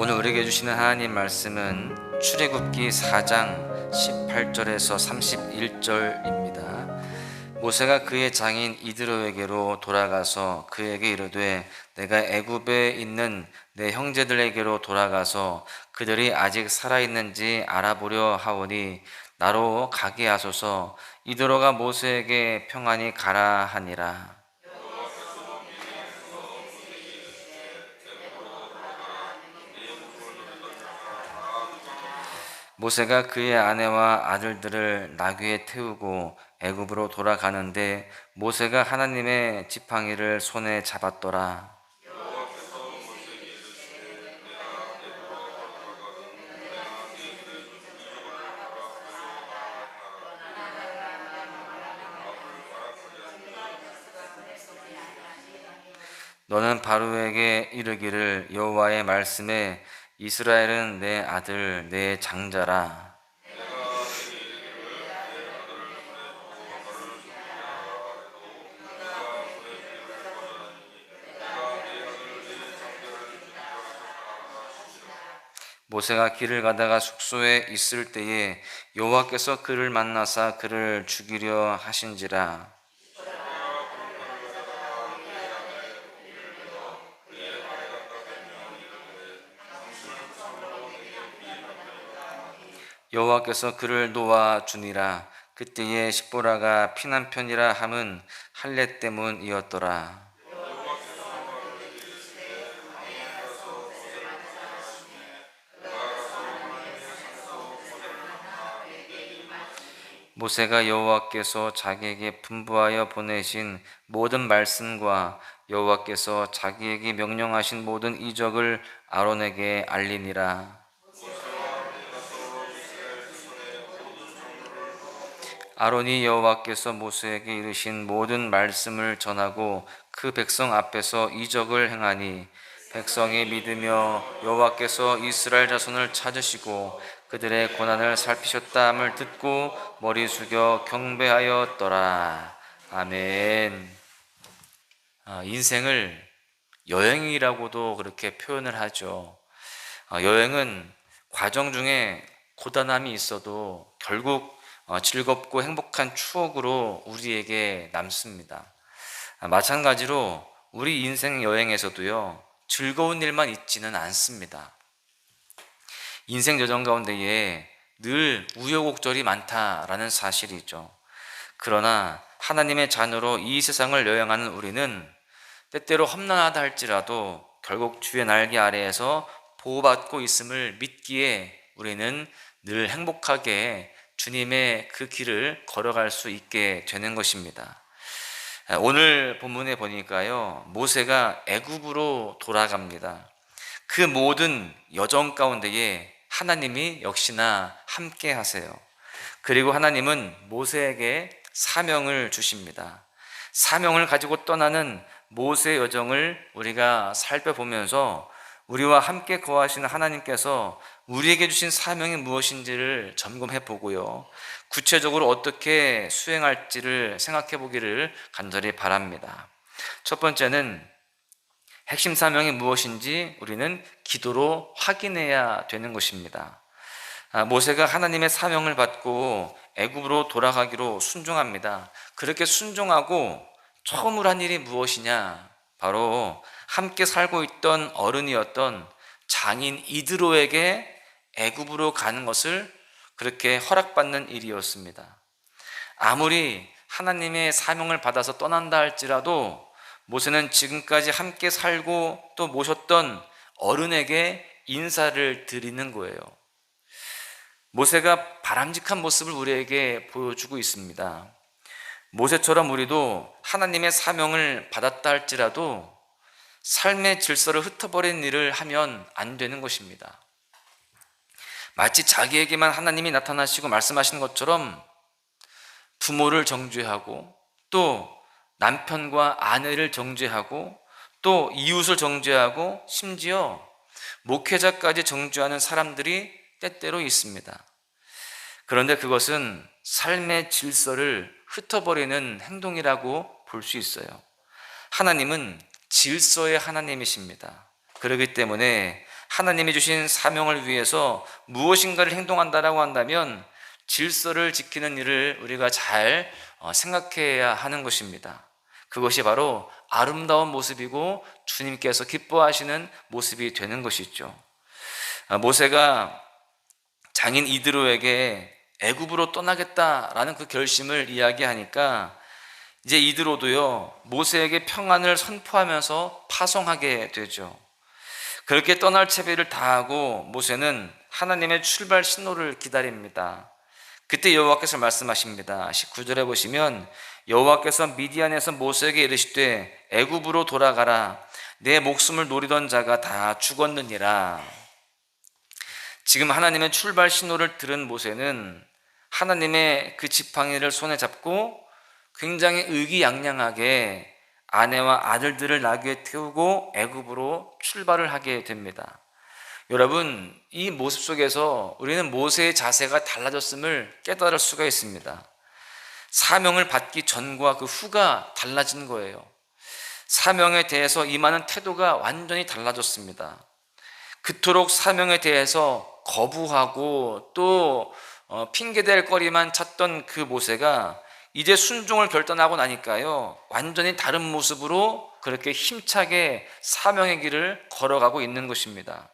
오늘 우리에게 주시는 하나님 말씀은 출애굽기 4장 18절에서 31절입니다. 모세가 그의 장인 이드로에게로 돌아가서 그에게 이르되 내가 애굽에 있는 내 형제들에게로 돌아가서 그들이 아직 살아있는지 알아보려 하오니 나로 가게 하소서. 이드로가 모세에게 평안히 가라 하니라. 모세가 그의 아내와 아들들을 나귀에 태우고 애굽으로 돌아가는데 모세가 하나님의 지팡이를 손에 잡았더라. 너는 바로에게 이르기를 여호와의 말씀에 이스라엘은 내 아들 내 장자라. 모세가 길을 가다가 숙소에 있을 때에 여호와께서 그를 만나사 그를 죽이려 하신지라. 여호와께서 그를 놓아 주니라. 그때에 십보라가 피난편이라 함은 할례 때문이었더라. 모세가 여호와께서 자기에게 분부하여 보내신 모든 말씀과 여호와께서 자기에게 명령하신 모든 이적을 아론에게 알리니라. 아론이 여호와께서 모세에게 이르신 모든 말씀을 전하고 그 백성 앞에서 이적을 행하니 백성이 믿으며 여호와께서 이스라엘 자손을 찾으시고 그들의 고난을 살피셨다함을 듣고 머리 숙여 경배하였더라. 아멘. 인생을 여행이라고도 그렇게 표현을 하죠. 여행은 과정 중에 고단함이 있어도 결국 즐겁고 행복한 추억으로 우리에게 남습니다. 마찬가지로 우리 인생 여행에서도요, 즐거운 일만 있지는 않습니다. 인생 여정 가운데에 늘 우여곡절이 많다라는 사실이죠. 그러나 하나님의 자녀로 이 세상을 여행하는 우리는 때때로 험난하다 할지라도 결국 주의 날개 아래에서 보호받고 있음을 믿기에 우리는 늘 행복하게 주님의 그 길을 걸어갈 수 있게 되는 것입니다. 오늘 본문에 보니까요, 모세가 애굽으로 돌아갑니다. 그 모든 여정 가운데에 하나님이 역시나 함께 하세요. 그리고 하나님은 모세에게 사명을 주십니다. 사명을 가지고 떠나는 모세의 여정을 우리가 살펴보면서 우리와 함께 거하시는 하나님께서 우리에게 주신 사명이 무엇인지를 점검해 보고요, 구체적으로 어떻게 수행할지를 생각해 보기를 간절히 바랍니다. 첫 번째는 핵심 사명이 무엇인지 우리는 기도로 확인해야 되는 것입니다. 모세가 하나님의 사명을 받고 애굽으로 돌아가기로 순종합니다. 그렇게 순종하고 처음으로 한 일이 무엇이냐? 바로 함께 살고 있던 어른이었던 장인 이드로에게 애굽으로 가는 것을 그렇게 허락받는 일이었습니다. 아무리 하나님의 사명을 받아서 떠난다 할지라도 모세는 지금까지 함께 살고 또 모셨던 어른에게 인사를 드리는 거예요. 모세가 바람직한 모습을 우리에게 보여주고 있습니다. 모세처럼 우리도 하나님의 사명을 받았다 할지라도 삶의 질서를 흩어버리는 일을 하면 안 되는 것입니다. 마치 자기에게만 하나님이 나타나시고 말씀하시는 것처럼 부모를 정죄하고 또 남편과 아내를 정죄하고 또 이웃을 정죄하고 심지어 목회자까지 정죄하는 사람들이 때때로 있습니다. 그런데 그것은 삶의 질서를 흩어버리는 행동이라고 볼 수 있어요. 하나님은 질서의 하나님이십니다. 그렇기 때문에 하나님이 주신 사명을 위해서 무엇인가를 행동한다라고 한다면 질서를 지키는 일을 우리가 잘 생각해야 하는 것입니다. 그것이 바로 아름다운 모습이고 주님께서 기뻐하시는 모습이 되는 것이죠. 모세가 장인 이드로에게 애굽으로 떠나겠다라는 그 결심을 이야기하니까 이제 이드로도요, 모세에게 평안을 선포하면서 파송하게 되죠. 그렇게 떠날 채비를 다하고 모세는 하나님의 출발 신호를 기다립니다. 그때 여호와께서 말씀하십니다. 19절에 보시면 여호와께서 미디안에서 모세에게 이르시되 애굽으로 돌아가라. 내 목숨을 노리던 자가 다 죽었느니라. 지금 하나님의 출발 신호를 들은 모세는 하나님의 그 지팡이를 손에 잡고 굉장히 의기양양하게 아내와 아들들을 나귀에 태우고 애굽으로 출발을 하게 됩니다. 여러분, 이 모습 속에서 우리는 모세의 자세가 달라졌음을 깨달을 수가 있습니다. 사명을 받기 전과 그 후가 달라진 거예요. 사명에 대해서 임하는 태도가 완전히 달라졌습니다. 그토록 사명에 대해서 거부하고 또 핑계댈 거리만 찾던 그 모세가 이제 순종을 결단하고 나니까요, 완전히 다른 모습으로 그렇게 힘차게 사명의 길을 걸어가고 있는 것입니다.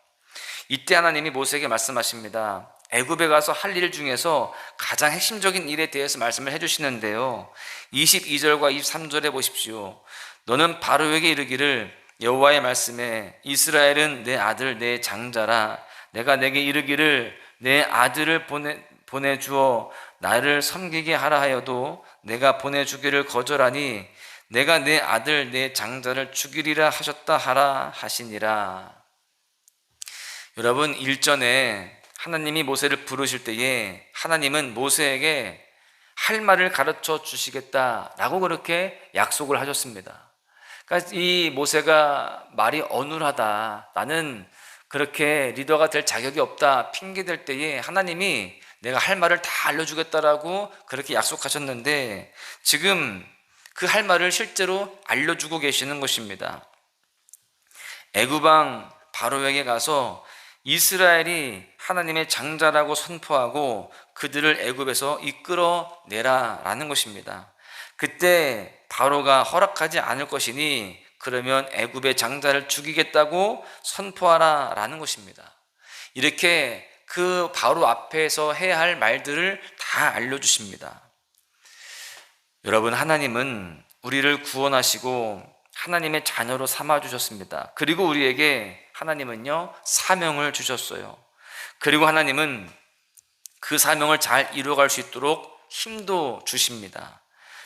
이때 하나님이 모세에게 말씀하십니다. 애굽에 가서 할 일 중에서 가장 핵심적인 일에 대해서 말씀을 해주시는데요, 22절과 23절에 보십시오. 너는 바로에게 이르기를 여호와의 말씀에 이스라엘은 내 아들 내 장자라. 내가 내게 이르기를 내 아들을 보내주어 나를 섬기게 하라 하여도 내가 보내주기를 거절하니 내가 내 아들 내 장자를 죽이리라 하셨다 하라 하시니라. 여러분, 일전에 하나님이 모세를 부르실 때에 하나님은 모세에게 할 말을 가르쳐 주시겠다라고 그렇게 약속을 하셨습니다. 그러니까 이 모세가 말이 어눌하다, 나는 그렇게 리더가 될 자격이 없다 핑계댈 때에 하나님이 내가 할 말을 다 알려주겠다라고 그렇게 약속하셨는데 지금 그 할 말을 실제로 알려주고 계시는 것입니다. 애굽왕 바로에게 가서 이스라엘이 하나님의 장자라고 선포하고 그들을 애굽에서 이끌어내라라는 것입니다. 그때 바로가 허락하지 않을 것이니 그러면 애굽의 장자를 죽이겠다고 선포하라라는 것입니다. 이렇게 그 바로 앞에서 해야 할 말들을 다 알려주십니다. 여러분, 하나님은 우리를 구원하시고 하나님의 자녀로 삼아주셨습니다. 그리고 우리에게 하나님은요, 사명을 주셨어요. 그리고 하나님은 그 사명을 잘 이루어갈 수 있도록 힘도 주십니다.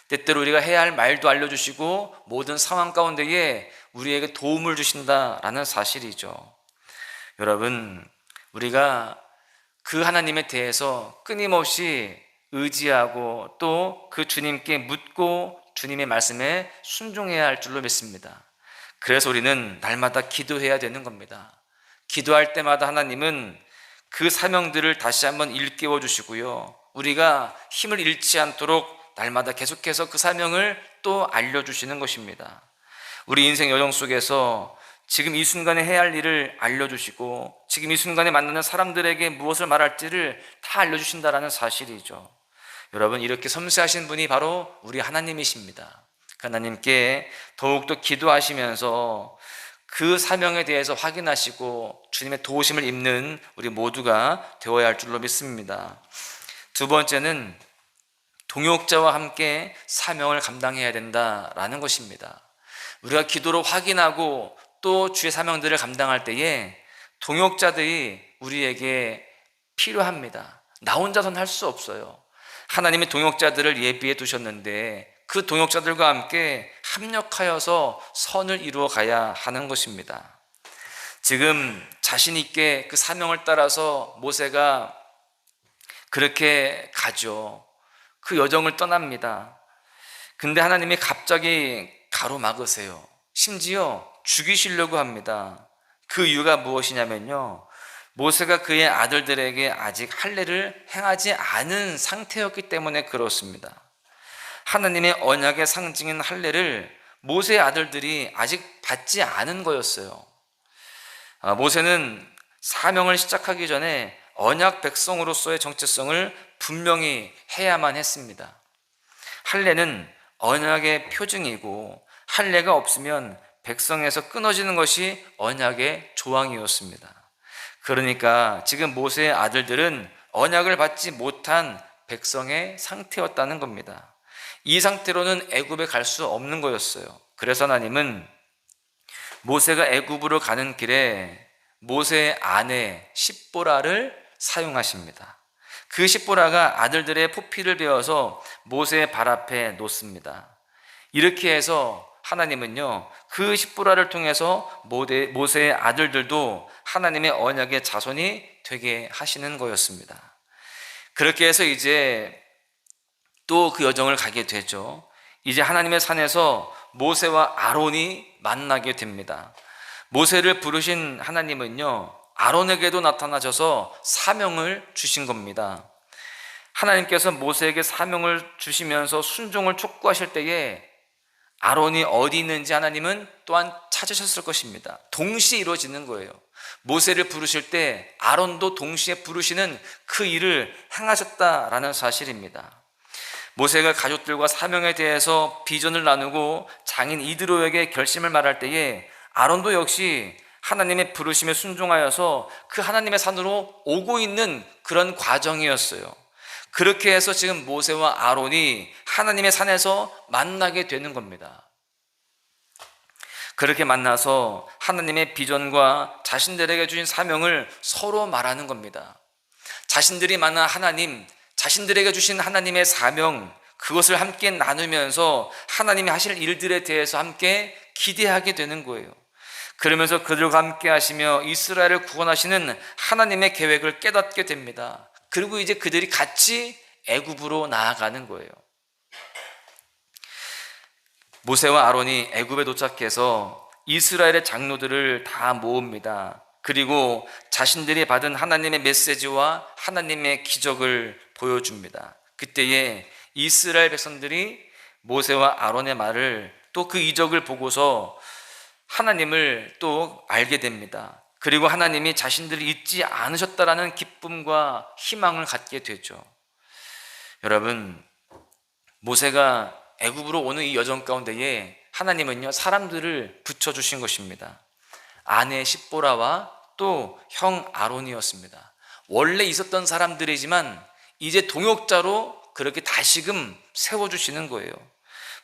때때로 우리가 해야 할 말도 알려주시고 모든 상황 가운데에 우리에게 도움을 주신다라는 사실이죠. 여러분, 우리가 그 하나님에 대해서 끊임없이 의지하고 또 그 주님께 묻고 주님의 말씀에 순종해야 할 줄로 믿습니다. 그래서 우리는 날마다 기도해야 되는 겁니다. 기도할 때마다 하나님은 그 사명들을 다시 한번 일깨워 주시고요, 우리가 힘을 잃지 않도록 날마다 계속해서 그 사명을 또 알려주시는 것입니다. 우리 인생 여정 속에서 지금 이 순간에 해야 할 일을 알려주시고 지금 이 순간에 만나는 사람들에게 무엇을 말할지를 다 알려주신다는 사실이죠. 여러분, 이렇게 섬세하신 분이 바로 우리 하나님이십니다. 하나님께 더욱더 기도하시면서 그 사명에 대해서 확인하시고 주님의 도우심을 입는 우리 모두가 되어야 할 줄로 믿습니다. 두 번째는 동역자와 함께 사명을 감당해야 된다라는 것입니다. 우리가 기도로 확인하고 또 주의 사명들을 감당할 때에 동역자들이 우리에게 필요합니다. 나 혼자서는 할 수 없어요. 하나님의 동역자들을 예비해 두셨는데 그 동역자들과 함께 합력하여서 선을 이루어 가야 하는 것입니다. 지금 자신 있게 그 사명을 따라서 모세가 그렇게 가죠. 그 여정을 떠납니다. 근데 하나님이 갑자기 가로막으세요. 심지어 죽이시려고 합니다. 그 이유가 무엇이냐면요, 모세가 그의 아들들에게 아직 할례를 행하지 않은 상태였기 때문에 그렇습니다. 하나님의 언약의 상징인 할례를 모세의 아들들이 아직 받지 않은 거였어요. 모세는 사명을 시작하기 전에 언약 백성으로서의 정체성을 분명히 해야만 했습니다. 할례는 언약의 표징이고 할례가 없으면 백성에서 끊어지는 것이 언약의 조항이었습니다. 그러니까 지금 모세의 아들들은 언약을 받지 못한 백성의 상태였다는 겁니다. 이 상태로는 애굽에 갈 수 없는 거였어요. 그래서 하나님은 모세가 애굽으로 가는 길에 모세의 아내 십보라를 사용하십니다. 그 십보라가 아들들의 포피를 베어서 모세의 발 앞에 놓습니다. 이렇게 해서 하나님은요, 그 십보라를 통해서 모세의 아들들도 하나님의 언약의 자손이 되게 하시는 거였습니다. 그렇게 해서 이제 또 그 여정을 가게 되죠. 이제 하나님의 산에서 모세와 아론이 만나게 됩니다. 모세를 부르신 하나님은요, 아론에게도 나타나셔서 사명을 주신 겁니다. 하나님께서 모세에게 사명을 주시면서 순종을 촉구하실 때에 아론이 어디 있는지 하나님은 또한 찾으셨을 것입니다. 동시에 이루어지는 거예요. 모세를 부르실 때 아론도 동시에 부르시는 그 일을 행하셨다라는 사실입니다. 모세가 가족들과 사명에 대해서 비전을 나누고 장인 이드로에게 결심을 말할 때에 아론도 역시 하나님의 부르심에 순종하여서 그 하나님의 산으로 오고 있는 그런 과정이었어요. 그렇게 해서 지금 모세와 아론이 하나님의 산에서 만나게 되는 겁니다. 그렇게 만나서 하나님의 비전과 자신들에게 주신 사명을 서로 말하는 겁니다. 자신들이 만난 하나님, 자신들에게 주신 하나님의 사명, 그것을 함께 나누면서 하나님이 하실 일들에 대해서 함께 기대하게 되는 거예요. 그러면서 그들과 함께 하시며 이스라엘을 구원하시는 하나님의 계획을 깨닫게 됩니다. 그리고 이제 그들이 같이 애굽으로 나아가는 거예요. 모세와 아론이 애굽에 도착해서 이스라엘의 장로들을 다 모읍니다. 그리고 자신들이 받은 하나님의 메시지와 하나님의 기적을 보여줍니다. 그때에 이스라엘 백성들이 모세와 아론의 말을 또 그 이적을 보고서 하나님을 또 알게 됩니다. 그리고 하나님이 자신들을 잊지 않으셨다라는 기쁨과 희망을 갖게 되죠. 여러분, 모세가 애굽으로 오는 이 여정 가운데에 하나님은요, 사람들을 붙여주신 것입니다. 아내 십보라와 또 형 아론이었습니다. 원래 있었던 사람들이지만 이제 동역자로 그렇게 다시금 세워주시는 거예요.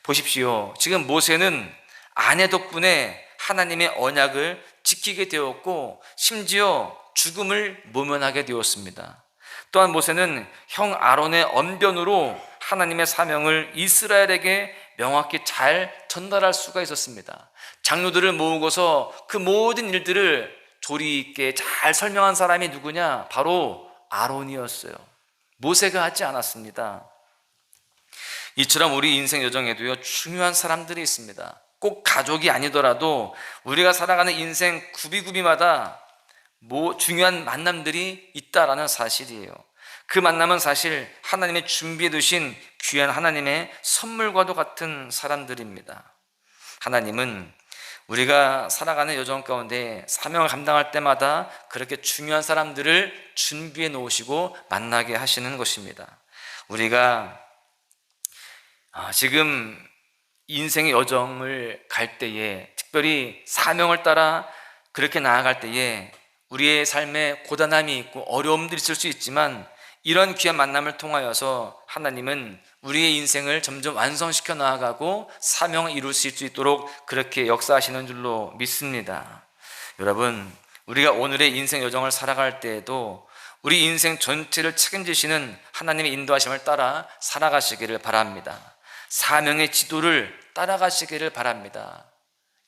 보십시오. 지금 모세는 아내 덕분에 하나님의 언약을 지키게 되었고 심지어 죽음을 모면하게 되었습니다. 또한 모세는 형 아론의 언변으로 하나님의 사명을 이스라엘에게 명확히 잘 전달할 수가 있었습니다. 장로들을 모으고서 그 모든 일들을 조리 있게 잘 설명한 사람이 누구냐? 바로 아론이었어요. 모세가 하지 않았습니다. 이처럼 우리 인생 여정에도요, 중요한 사람들이 있습니다. 꼭 가족이 아니더라도 우리가 살아가는 인생 구비구비마다 중요한 만남들이 있다라는 사실이에요. 그 만남은 사실 하나님의 준비해 두신 귀한 하나님의 선물과도 같은 사람들입니다. 하나님은 우리가 살아가는 여정 가운데 사명을 감당할 때마다 그렇게 중요한 사람들을 준비해 놓으시고 만나게 하시는 것입니다. 우리가 지금 인생의 여정을 갈 때에, 특별히 사명을 따라 그렇게 나아갈 때에 우리의 삶에 고단함이 있고 어려움들이 있을 수 있지만 이런 귀한 만남을 통하여서 하나님은 우리의 인생을 점점 완성시켜 나아가고 사명을 이룰 수 있도록 그렇게 역사하시는 줄로 믿습니다. 여러분, 우리가 오늘의 인생 여정을 살아갈 때에도 우리 인생 전체를 책임지시는 하나님의 인도하심을 따라 살아가시기를 바랍니다. 사명의 지도를 따라가시기를 바랍니다.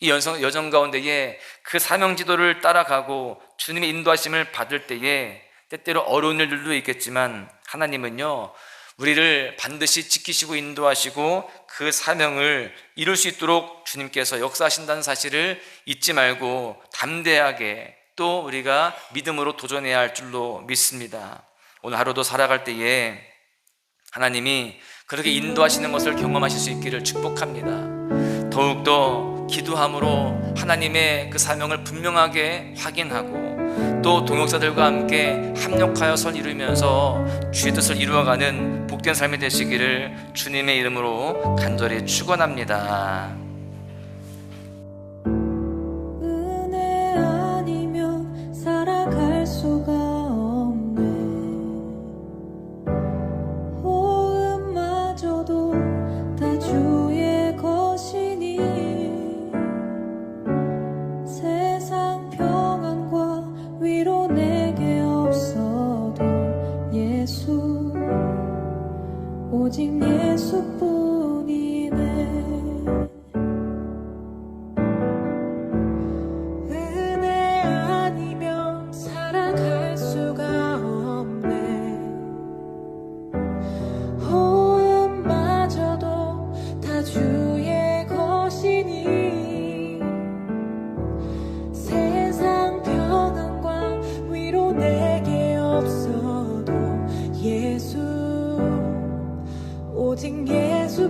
이 여정 가운데에 그 사명 지도를 따라가고 주님의 인도하심을 받을 때에 때때로 어려운 일들도 있겠지만 하나님은요, 우리를 반드시 지키시고 인도하시고 그 사명을 이룰 수 있도록 주님께서 역사하신다는 사실을 잊지 말고 담대하게 또 우리가 믿음으로 도전해야 할 줄로 믿습니다. 오늘 하루도 살아갈 때에 하나님이 그렇게 인도하시는 것을 경험하실 수 있기를 축복합니다. 더욱더 기도함으로 하나님의 그 사명을 분명하게 확인하고 또 동역자들과 함께 합력하여 선 이루면서 주의 뜻을 이루어가는 복된 삶이 되시기를 주님의 이름으로 간절히 축원합니다. 은혜 아니면 살아갈 수가 없네. 호흡마저도 다 주의 것이니 세상 평안과 위로 내게 없어도 예수, 오직 예수뿐이네. 은혜 아니면 살아갈 수가 없네. 호흡마저도 다 주의 것이니 세상 평안과 위로 내게 없어도 예수, 오직 예수뿐이네.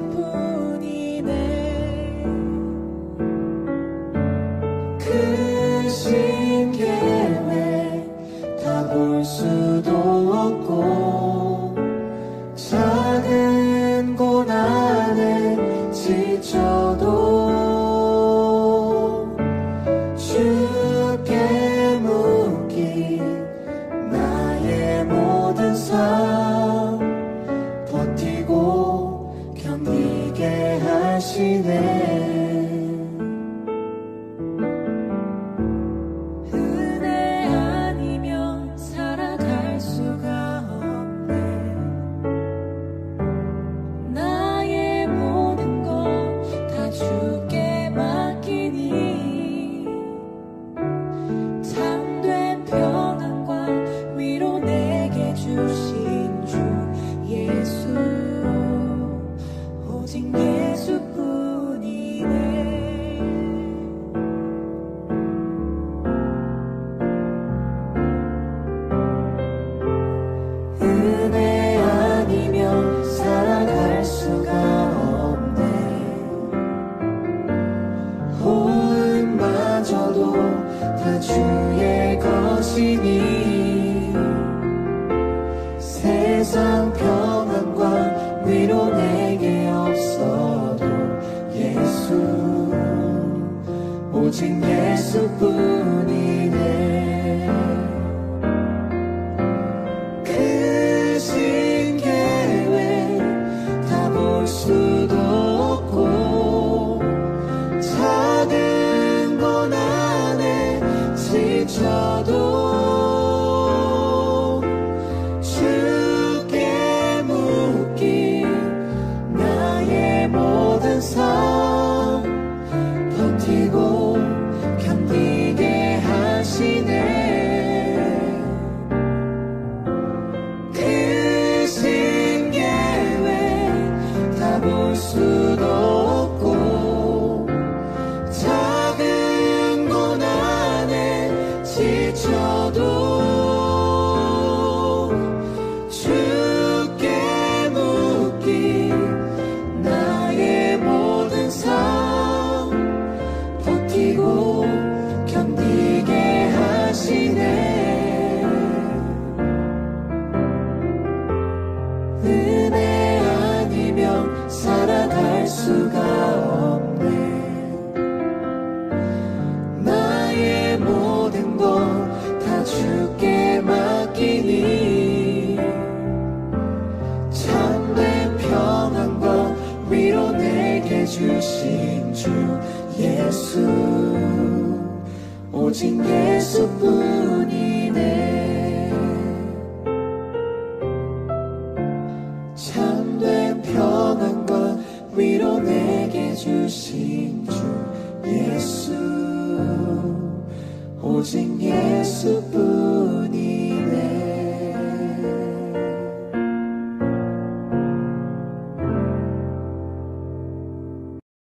크신 계획 다 볼 수도 없고 작은 고난에 지쳐도 주께 묶인 나의 모든 삶 버티고 견디게 하시네. 은혜 아니면 살아갈 수가 없네. 나의 모든 것 다 주께 맡기니 참된 평안과 위로 내게 주신 주 예수, 오직 예수뿐이네. 은혜 아니면 살아갈 수가 없네. 호흡마저도 다 주의 것이니 세상 평안과 위로 내게 없어도 예수, 오직 예수뿐이네. 크신 계획 다 볼 수도 없고 작은 고난에 지쳐도 주께 묶인 나의 모든 삶 버티고 견디게 하시네. 크신 계획 다 볼 수도 없고 작은 고난에 지쳐도 주께 묶인 나의 모든 삶 버티고 견디게 하시네. 은혜 아니면 살아갈 수가 없네. 나의 모든 것 다 주께 맡기니 참된 평안과 위로 내게 주신 주 예수, 오직 예수뿐이네. 참된 평안과 위로 내게 주신 주 예수, 오직 예수뿐